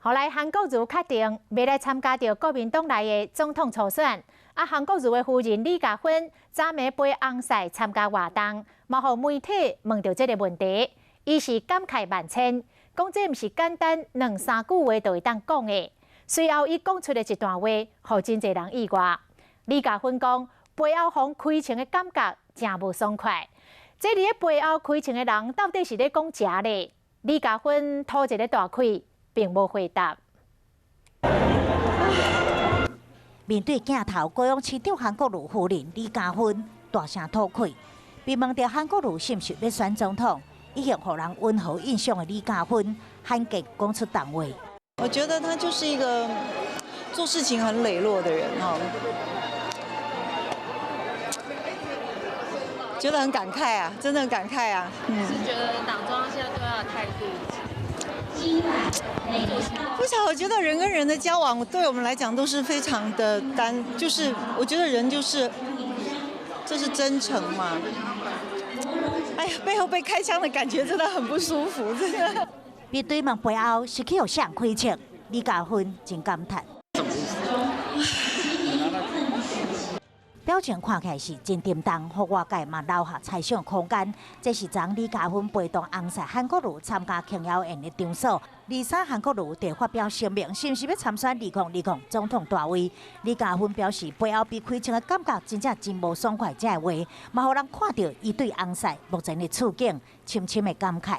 后来韩国瑜确定未来参加到国民党内的总统初选。韩国瑜的夫人李嘉芬昨暝陪翁婿参加活动，嘛互媒体问到这个问题，伊是感慨万千，讲这毋是简单2、3句话就会当讲的。随后伊讲出了一段话，互真侪人意外。李嘉芬讲，背后方开枪的感觉真无爽快。这伫咧背后开枪的人到底是咧讲啥呢？李嘉芬吐一个大气，并无回答。面对镜头，高雄市长韩国瑜夫人李嘉芬大声吐气，被问到韩国瑜是毋是要选总统，已经互人温和印象的李嘉芬罕见讲出重话。我觉得他就是一个做事情很磊落的人哈，觉得很感慨啊，真的很感慨啊。是觉得党中央现在对他的态度？不晓得，我觉得人跟人的交往，对我们来讲都是非常的就是我觉得人就是真诚嘛。哎呀，背后被开枪的感觉真的很不舒服，真的。面对问背后是去互谁开枪，李嘉芬真感叹。表情看起来是真沉重，互外界嘛留下猜想空间。这是昨李嘉芬陪同翁婿韩国瑜参加庆邀宴的场所。23韩国瑜就发表声明，是毋是要参选2020总统大位？李嘉芬表示，背后被开枪的感觉真正真无爽快，这个话嘛，互人看到伊对翁婿目前的处境深深的感慨。